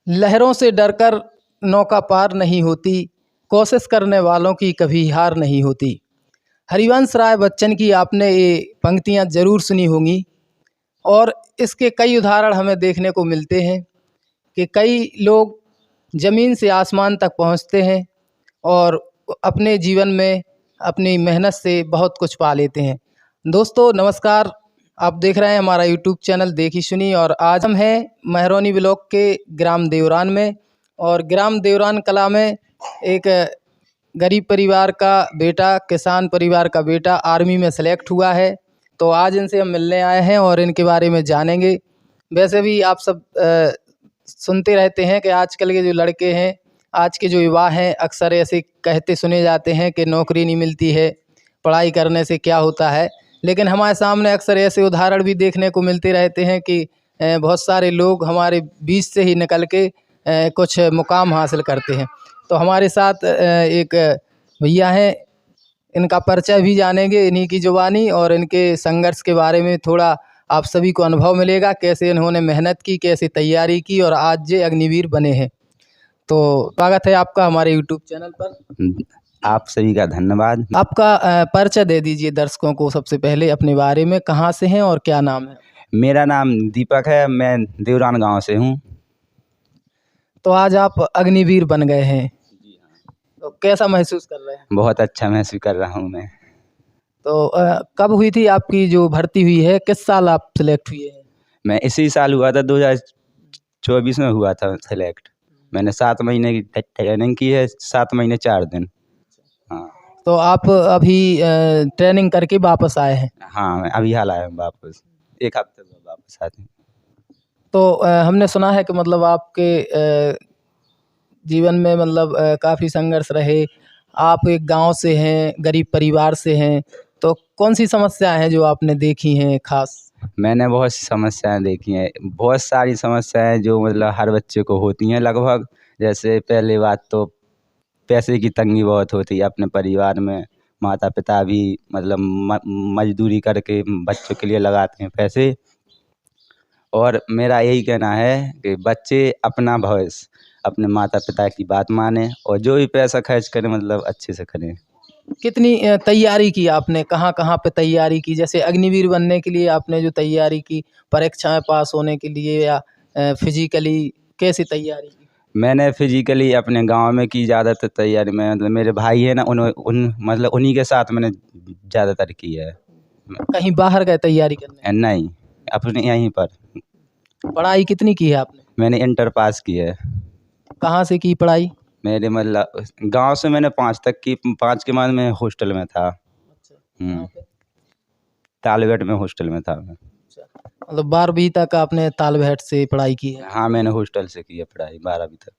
लहरों से डरकर नौका पार नहीं होती, कोशिश करने वालों की कभी हार नहीं होती। हरिवंश राय बच्चन की आपने ये पंक्तियाँ ज़रूर सुनी होंगी और इसके कई उदाहरण हमें देखने को मिलते हैं कि कई लोग ज़मीन से आसमान तक पहुँचते हैं और अपने जीवन में अपनी मेहनत से बहुत कुछ पा लेते हैं। दोस्तों नमस्कार, आप देख रहे हैं हमारा यूट्यूब चैनल देखी सुनी और आज हम हैं महरौनी ब्लॉक के ग्राम देवरान में। और ग्राम देवरान कला में एक गरीब परिवार का बेटा, किसान परिवार का बेटा आर्मी में सेलेक्ट हुआ है। तो आज इनसे हम मिलने आए हैं और इनके बारे में जानेंगे। वैसे भी आप सब सुनते रहते हैं कि आजकल के जो लड़के हैं, आज के जो युवा हैं, अक्सर ऐसे कहते सुने जाते हैं कि नौकरी नहीं मिलती है, पढ़ाई करने से क्या होता है। लेकिन हमारे सामने अक्सर ऐसे उदाहरण भी देखने को मिलते रहते हैं कि बहुत सारे लोग हमारे बीच से ही निकल के कुछ मुकाम हासिल करते हैं। तो हमारे साथ एक भैया हैं, इनका परिचय भी जानेंगे इन्हीं की ज़ुबानी और इनके संघर्ष के बारे में थोड़ा आप सभी को अनुभव मिलेगा, कैसे इन्होंने मेहनत की, कैसे तैयारी की और आज ये अग्निवीर बने हैं। तो स्वागत है आपका हमारे यूट्यूब चैनल पर। आप सभी का धन्यवाद। आपका परिचय दे दीजिए दर्शकों को सबसे पहले अपने बारे में, कहाँ से हैं और क्या नाम है? मेरा नाम दीपक है, मैं देवरान गांव से हूँ। तो आज आप अग्निवीर बन गए हैं, तो कैसा महसूस कर रहे हैं? बहुत अच्छा महसूस कर रहा हूँ मैं। तो कब हुई थी आपकी जो भर्ती हुई है, किस साल आप सिलेक्ट हुए हैं? मैं इसी साल हुआ था, 2024 में हुआ था सेलेक्ट। मैंने 7 महीने की ट्रेनिंग की है, 7 महीने 4 दिन। हाँ। तो आप अभी ट्रेनिंग करके वापस आए हैं? हाँ, मैं अभी हाल आया हूँ वापस, 1 हफ्ते बाद वापस आते हैं। तो हमने सुना है कि मतलब आपके जीवन में मतलब काफ़ी संघर्ष रहे। आप एक गांव से हैं, गरीब परिवार से हैं, तो कौन सी समस्याएं हैं जो आपने देखी हैं खास? मैंने बहुत सी समस्याएं देखी हैं, बहुत सारी समस्याएं जो मतलब हर बच्चे को होती हैं लगभग। जैसे पहली बात तो पैसे की तंगी बहुत होती है अपने परिवार में। माता पिता भी मतलब मजदूरी करके बच्चों के लिए लगाते हैं पैसे। और मेरा यही कहना है कि बच्चे अपना भविष्य अपने माता पिता की बात माने और जो भी पैसा खर्च करें मतलब अच्छे से करें। कितनी तैयारी की आपने, कहाँ कहाँ पे तैयारी की? जैसे अग्निवीर बनने के लिए आपने जो तैयारी की, परीक्षाएं पास होने के लिए या फिजिकली कैसी तैयारी की? मैंने फिजिकली अपने गांव में की ज़्यादातर तैयारी में, मतलब मेरे भाई है ना, मतलब उन्हीं के साथ मैंने ज़्यादातर की है। कहीं बाहर गए तैयारी करने? नहीं, अपने यहीं पर। पढ़ाई कितनी की है आपने? मैंने इंटर पास की है। कहाँ से की पढ़ाई? मेरे मतलब गांव से मैंने 5 तक की, 5 के बाद मैं हॉस्टल में था। अच्छा, कहाँ पे? तालबेट में हॉस्टल में था मैं। अच्छा, मतलब 12वीं तक आपने तालबेट से पढ़ाई की है? हाँ, मैंने हॉस्टल से की है पढ़ाई 12वीं तक।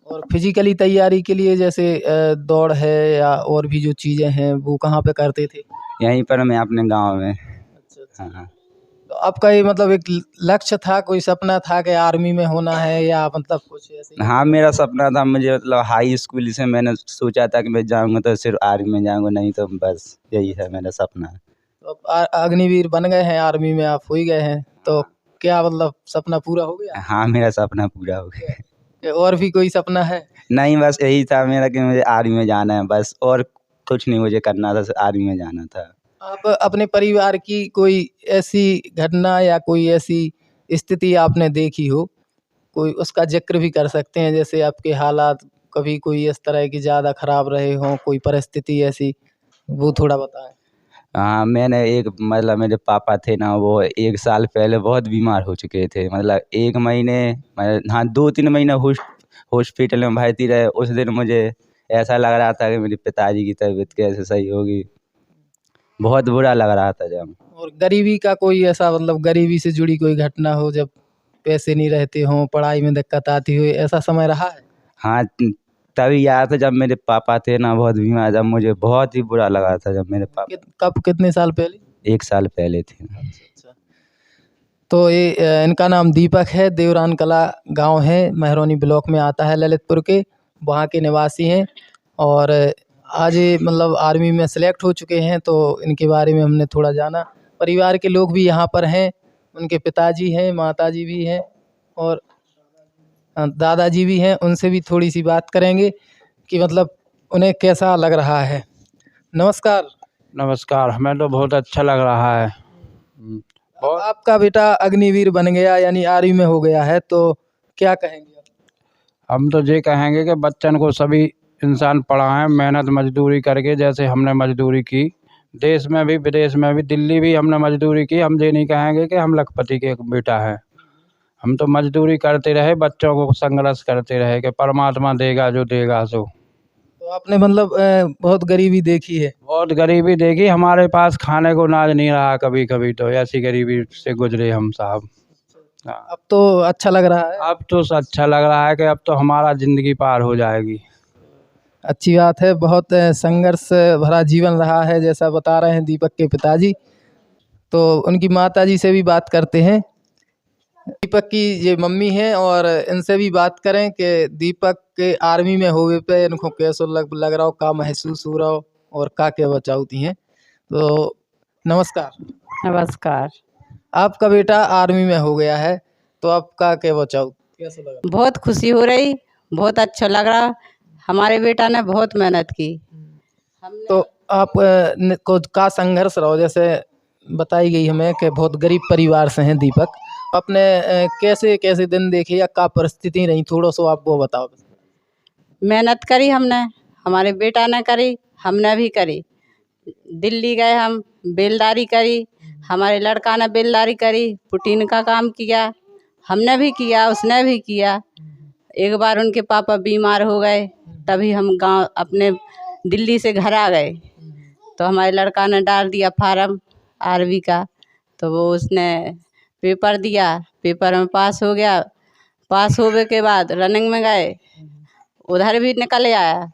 और फिजिकली तैयारी के लिए जैसे दौड़ है या और भी जो चीज़ें हैं वो कहाँ पे करते थे? यहीं पर मैं अपने गांव में। अच्छा अच्छा। हाँ। तो आपका ये मतलब एक लक्ष्य था, कोई सपना था कि आर्मी में होना है या मतलब कुछ ऐसे ही? हाँ, मेरा सपना था, मुझे मतलब हाई स्कूल से मैंने सोचा था कि मैं जाऊँगा तो सिर्फ आर्मी में जाऊँगा, नहीं तो बस यही है मेरा सपना। तो अब अग्निवीर बन गए हैं, आर्मी में आप हो ही गए हैं, तो क्या मतलब सपना पूरा हो गया? हाँ, मेरा सपना पूरा हो गया। या और भी कोई सपना है? नहीं, बस यही था मेरा कि मुझे आर्मी में जाना है बस, और कुछ नहीं मुझे करना था, आर्मी में जाना था। आप अपने परिवार की कोई ऐसी घटना या कोई ऐसी स्थिति आपने देखी हो, कोई उसका ज़िक्र भी कर सकते हैं, जैसे आपके हालात कभी कोई इस तरह की ज़्यादा ख़राब रहे हों, कोई परिस्थिति ऐसी, वो थोड़ा बताएँ? हाँ, मैंने एक मतलब मेरे पापा थे ना, वो 1 साल पहले बहुत बीमार हो चुके थे। मतलब 1 महीने, हाँ 2-3 महीने हॉस्पिटल में भर्ती रहे। उस दिन मुझे ऐसा लग रहा था कि मेरे पिताजी की तबीयत कैसे सही होगी। बहुत बुरा लग रहा था जब। और गरीबी का कोई ऐसा मतलब गरीबी से जुड़ी कोई घटना हो, जब पैसे नहीं रहते हों, पढ़ाई में दिक्कत आती हो, ऐसा समय रहा है? हाँ, तभी याद था जब मेरे पापा थे ना बहुत बीमार, जब मुझे बहुत ही बुरा लगा था जब मेरे कब कितने साल पहले? 1 साल पहले थे। अच्छा अच्छा। तो ये इनका नाम दीपक है, देवरान कला गांव है, महरौनी ब्लॉक में आता है ललितपुर के, वहाँ के निवासी हैं। और आज ये मतलब आर्मी में सेलेक्ट हो चुके हैं, तो इनके बारे में हमने थोड़ा जाना। परिवार के लोग भी यहाँ पर हैं, उनके पिताजी हैं, माताजी भी हैं और दादाजी भी हैं, उनसे भी थोड़ी सी बात करेंगे कि मतलब उन्हें कैसा लग रहा है। नमस्कार। नमस्कार। हमें तो बहुत अच्छा लग रहा है। बहुत आपका बेटा अग्निवीर बन गया यानी आर्मी में हो गया है, तो क्या कहेंगे आप? हम तो ये कहेंगे कि बच्चन को सभी इंसान पढ़ाएं, मेहनत मजदूरी करके, जैसे हमने मजदूरी की देश में भी विदेश में भी, दिल्ली भी हमने मजदूरी की। हम ये नहीं कहेंगे कि हम लखपति के बेटा हैं। हम तो मजदूरी करते रहे, बच्चों को संघर्ष करते रहे कि परमात्मा देगा जो देगा सो। तो आपने मतलब बहुत गरीबी देखी है। बहुत गरीबी देखी, हमारे पास खाने को नाज नहीं रहा, कभी कभी तो ऐसी गरीबी से गुजरे हम साहब। हाँ। अब तो अच्छा लग रहा है। अब तो अच्छा लग रहा है कि अब तो हमारा ज़िंदगी पार हो जाएगी। अच्छी बात है। बहुत संघर्ष भरा जीवन रहा है जैसा बता रहे हैं दीपक के पिताजी। तो उनकी माताजी से भी बात करते हैं। दीपक की ये मम्मी हैं और इनसे भी बात करें कि दीपक के आर्मी में होवे पे इनको कैसो लग रहा हो, का महसूस हो रहा हो और का क्या बचावती हैं। तो नमस्कार। नमस्कार। आपका बेटा आर्मी में हो गया है, तो आपका क्या बचाव कैसा लगा? बहुत खुशी हो रही, बहुत अच्छा लग रहा। हमारे बेटा ने बहुत मेहनत की। हमने तो आप को का संघर्ष रहो, जैसे बताई गई हमें कि बहुत गरीब परिवार से हैं दीपक। अपने कैसे कैसे दिन देखे या का परिस्थिति रही, थोड़ा सा आप वो बताओ। मेहनत करी हमने, हमारे बेटा ने करी, हमने भी करी। दिल्ली गए हम, बेलदारी करी, हमारे लड़का ने बेलदारी करी, पुटीन का काम किया, हमने भी किया, उसने भी किया। एक बार उनके पापा बीमार हो गए, तभी हम गांव अपने दिल्ली से घर आ गए। तो हमारे लड़का ने डाल दिया फार्म आर्मी का, तो वो उसने पेपर दिया, पेपर में पास हो गया। पास होने के बाद रनिंग में गए, उधर भी निकल आया।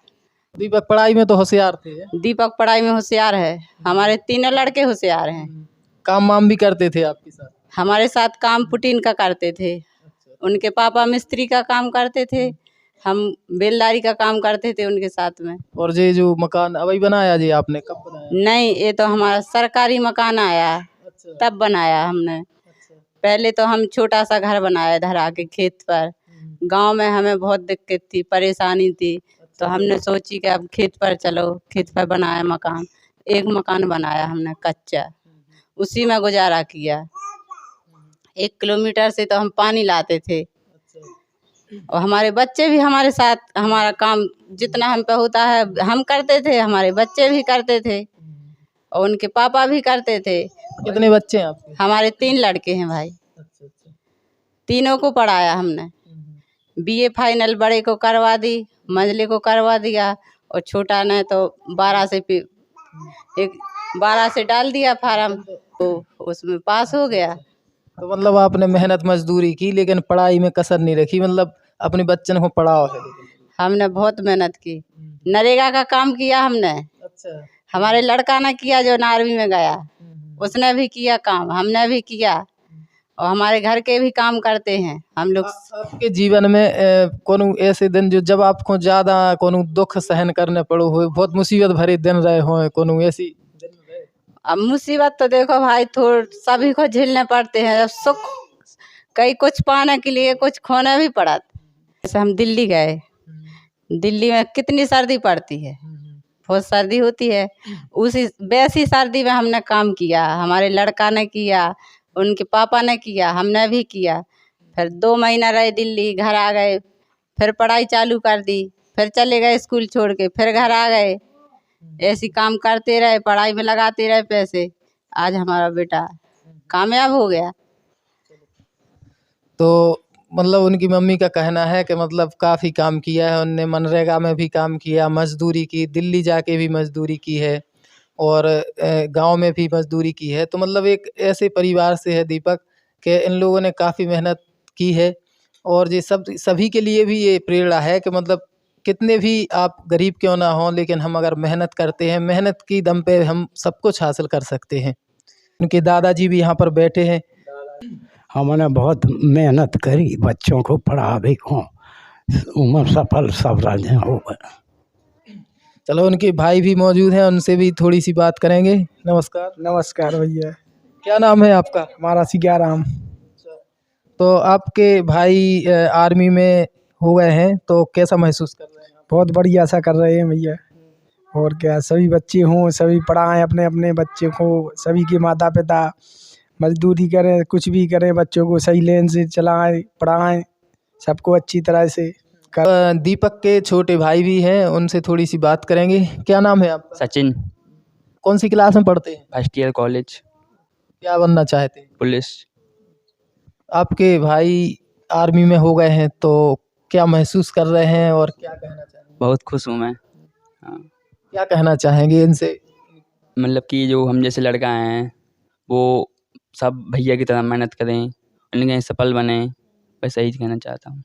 दीपक पढ़ाई में तो होशियार थे। दीपक पढ़ाई में होशियार है, हमारे तीनों लड़के होशियार हैं। काम वाम भी करते थे आपके साथ? हमारे साथ काम पुटीन का करते थे, उनके पापा मिस्त्री का काम करते थे, हम बेलदारी का काम करते थे उनके साथ में। और ये जो मकान अभी बनाया जी आपने, कब बनाया? नहीं, ये तो हमारा सरकारी मकान आया तब बनाया हमने। पहले तो हम छोटा सा घर बनाया इधर आके खेत पर। गांव में हमें बहुत दिक्कत थी, परेशानी थी, तो हमने सोची कि अब खेत पर चलो, खेत पर बनाया मकान। एक मकान बनाया हमने कच्चा, उसी में गुजारा किया। 1 किलोमीटर से तो हम पानी लाते थे, और हमारे बच्चे भी हमारे साथ, हमारा काम जितना हम पे होता है हम करते थे, हमारे बच्चे भी करते थे और उनके पापा भी करते थे। कितने बच्चे हैं आपके? हमारे 3 लड़के हैं भाई, तीनों को पढ़ाया हमने। बीए फाइनल बड़े को करवा दी, मंझले को करवा दिया, और छोटा ने तो 12 से डाल दिया फार्म, तो उसमें पास हो गया। तो मतलब आपने मेहनत मजदूरी की लेकिन पढ़ाई में कसर नहीं रखी, मतलब अपने बच्चन को पढ़ाओ है। हमने बहुत मेहनत की, नरेगा का काम किया हमने। अच्छा। हमारे लड़का ने किया जो आर्मी में गया, उसने भी किया काम, हमने भी किया, और हमारे घर के भी काम करते हैं हम लोग। आपके जीवन में कोनो ऐसे दिन जो जब आपको ज़्यादा कोनो दुख सहन करने पड़ो हो, बहुत मुसीबत भरे दिन रहे हो, कोनो ऐसी दिन रहे? अब मुसीबत तो देखो भाई, सभी को झेलने पड़ते हैं। जब सुख कई कुछ पाने के लिए कुछ खोना भी पड़ा। जैसे हम दिल्ली गए, दिल्ली में कितनी सर्दी पड़ती है, बहुत सर्दी होती है। उसी वैसी सर्दी में हमने काम किया, हमारे लड़का ने किया, उनके पापा ने किया, हमने भी किया। फिर 2 महीना रहे दिल्ली, घर आ गए, फिर पढ़ाई चालू कर दी, फिर चले गए स्कूल छोड़ के, फिर घर आ गए। ऐसी काम करते रहे, पढ़ाई में लगाते रहे पैसे। आज हमारा बेटा कामयाब हो गया। तो मतलब उनकी मम्मी का कहना है कि मतलब काफ़ी काम किया है उनने, मनरेगा में भी काम किया, मजदूरी की, दिल्ली जाके भी मजदूरी की है और गांव में भी मजदूरी की है। तो मतलब एक ऐसे परिवार से है दीपक कि इन लोगों ने काफ़ी मेहनत की है, और ये सभी के लिए भी ये प्रेरणा है कि मतलब कितने भी आप गरीब क्यों ना हों, लेकिन हम अगर मेहनत करते हैं, मेहनत की दम पे हम सब कुछ हासिल कर सकते हैं। उनके दादाजी भी यहाँ पर बैठे हैं। हमने बहुत मेहनत करी, बच्चों को पढ़ावे को, उम्र सफल सब राजे हो गए। चलो उनके भाई भी मौजूद हैं, उनसे भी थोड़ी सी बात करेंगे। नमस्कार। नमस्कार भैया। क्या नाम है आपका? हमारा सिगाराम। तो आपके भाई आर्मी में हो गए हैं, तो कैसा महसूस कर रहे हैं आप? बहुत बढ़िया सा कर रहे हैं भैया। और क्या, सभी बच्चे हों, सभी पढ़ाएं अपने अपने बच्चे को, सभी के माता पिता मजदूरी करें, कुछ भी करें, बच्चों को सही लेन से चलाएं, पढ़ाएं, सबको अच्छी तरह से दीपक के छोटे भाई भी हैं, उनसे थोड़ी सी बात करेंगे। क्या नाम है आपका? सचिन, कौन सी क्लास में पढ़ते हैं? फर्स्ट ईयर कॉलेज, क्या बनना चाहते हैं? पुलिस। आपके भाई आर्मी में हो गए हैं, तो क्या महसूस कर रहे हैं और क्या कहना चाहेंगे? बहुत खुश हूँ मैं। हाँ, क्या कहना चाहेंगे इनसे? मतलब कि जो हम जैसे लड़का हैं वो सब भैया की तरह मेहनत करें, उनके सफल बने, बस यही कहना चाहता हूँ।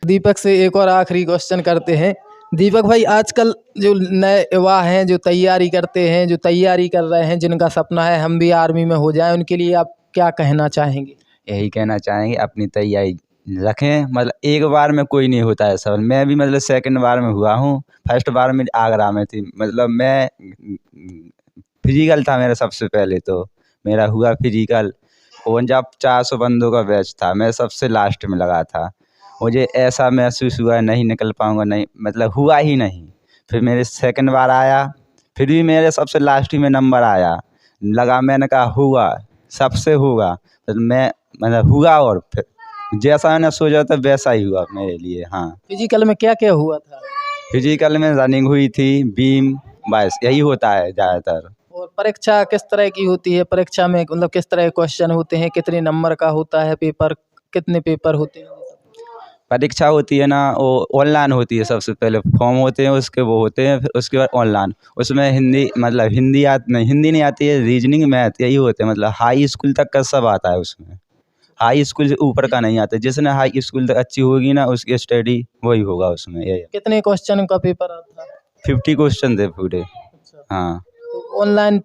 दीपक से एक और आखिरी क्वेश्चन करते हैं। दीपक भाई, आजकल जो नए युवा हैं, जो तैयारी करते हैं, जो तैयारी कर रहे हैं, जिनका सपना है हम भी आर्मी में हो जाएं, उनके लिए आप क्या कहना चाहेंगे? यही कहना चाहेंगे, अपनी तैयारी रखें। मतलब एक बार में कोई नहीं होता है सफल। मैं भी मतलब सेकंड बार में हुआ हूँ। फर्स्ट बार में आगरा में थी। मतलब मैं फिजिकल था मेरा सबसे पहले, तो मेरा हुआ फिजिकल। और जब 400 बंदों का बैच था, मैं सबसे लास्ट में लगा था। मुझे ऐसा महसूस हुआ नहीं निकल पाऊँगा, नहीं मतलब हुआ ही नहीं। फिर मेरे सेकंड बार आया, फिर भी मेरे सबसे लास्ट ही में नंबर आया। लगा, मैंने कहा हुआ, सबसे होगा। तो मैं मतलब हुआ, और फिर जैसा मैंने सोचा था वैसा ही हुआ मेरे लिए। हाँ, फिजिकल में क्या क्या हुआ था? फिजिकल में रनिंग हुई थी, बीम, बस यही होता है ज़्यादातर। और परीक्षा किस तरह की होती है? परीक्षा में मतलब किस तरह के क्वेश्चन होते हैं? कितने नंबर का होता है पेपर? कितने पेपर होते हैं? परीक्षा होती है ना, वो ऑनलाइन होती है। सबसे पहले फॉर्म होते हैं, उसके वो होते हैं, फिर उसके बाद ऑनलाइन। उसमें हिंदी मतलब हिंदी नहीं आती है, रीजनिंग, मैथ यही होते हैं। मतलब हाई स्कूल तक का सब आता है उसमें। हाई स्कूल से ऊपर का नहीं आता। जिसने हाई स्कूल तक अच्छी होगी ना, उसकी स्टडी वही होगा उसमें। यही कितने क्वेश्चन का पेपर आता है? 50 क्वेश्चन थे पूरे। अच्छा, हाँ, तो ऑनलाइन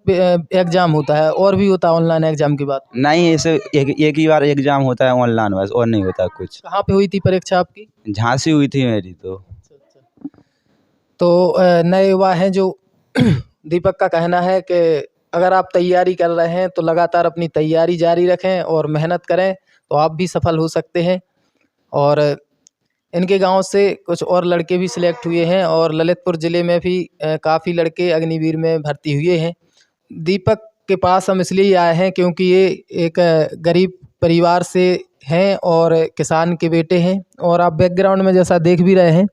एग्जाम होता है और भी होता है ऑनलाइन एग्जाम की बात? नहीं, ऐसे एक ही बार एग्जाम होता है ऑनलाइन, बस, और नहीं होता कुछ। कहाँ पे हुई थी परीक्षा आपकी? झांसी हुई थी मेरी तो। तो नए युवा हैं जो दीपक का कहना है कि अगर आप तैयारी कर रहे हैं तो लगातार अपनी तैयारी जारी रखें और मेहनत करें, तो आप भी सफल हो सकते हैं। और इनके गांव से कुछ और लड़के भी सिलेक्ट हुए हैं और ललितपुर ज़िले में भी काफ़ी लड़के अग्निवीर में भर्ती हुए हैं। दीपक के पास हम इसलिए आए हैं क्योंकि ये एक गरीब परिवार से हैं और किसान के बेटे हैं। और आप बैकग्राउंड में जैसा देख भी रहे हैं,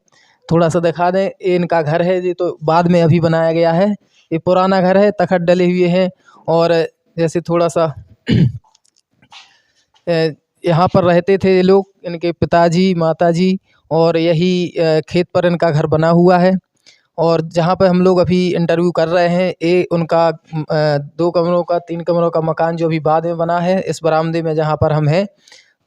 थोड़ा सा दिखा दें, ये इनका घर है। ये तो बाद में अभी बनाया गया है, ये पुराना घर है, तखत डले हुए हैं। और जैसे थोड़ा सा यहाँ पर रहते थे ये लोग, इनके पिताजी, माताजी, और यही खेत पर इनका घर बना हुआ है। और जहाँ पे हम लोग अभी इंटरव्यू कर रहे हैं, ये उनका 2 कमरों का 3 कमरों का मकान जो अभी बाद में बना है, इस बरामदे में जहाँ पर हम हैं।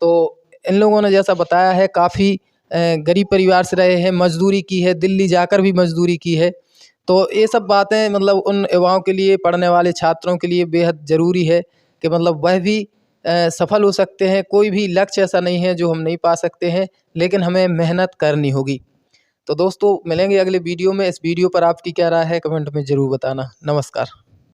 तो इन लोगों ने जैसा बताया है, काफ़ी गरीब परिवार से रहे हैं, मजदूरी की है, दिल्ली जाकर भी मजदूरी की है। तो ये सब बातें मतलब उन युवाओं के लिए, पढ़ने वाले छात्रों के लिए बेहद ज़रूरी है कि मतलब वह भी सफल हो सकते हैं। कोई भी लक्ष्य ऐसा नहीं है जो हम नहीं पा सकते हैं, लेकिन हमें मेहनत करनी होगी। तो दोस्तों, मिलेंगे अगले वीडियो में। इस वीडियो पर आपकी क्या राय है, कमेंट में ज़रूर बताना। नमस्कार।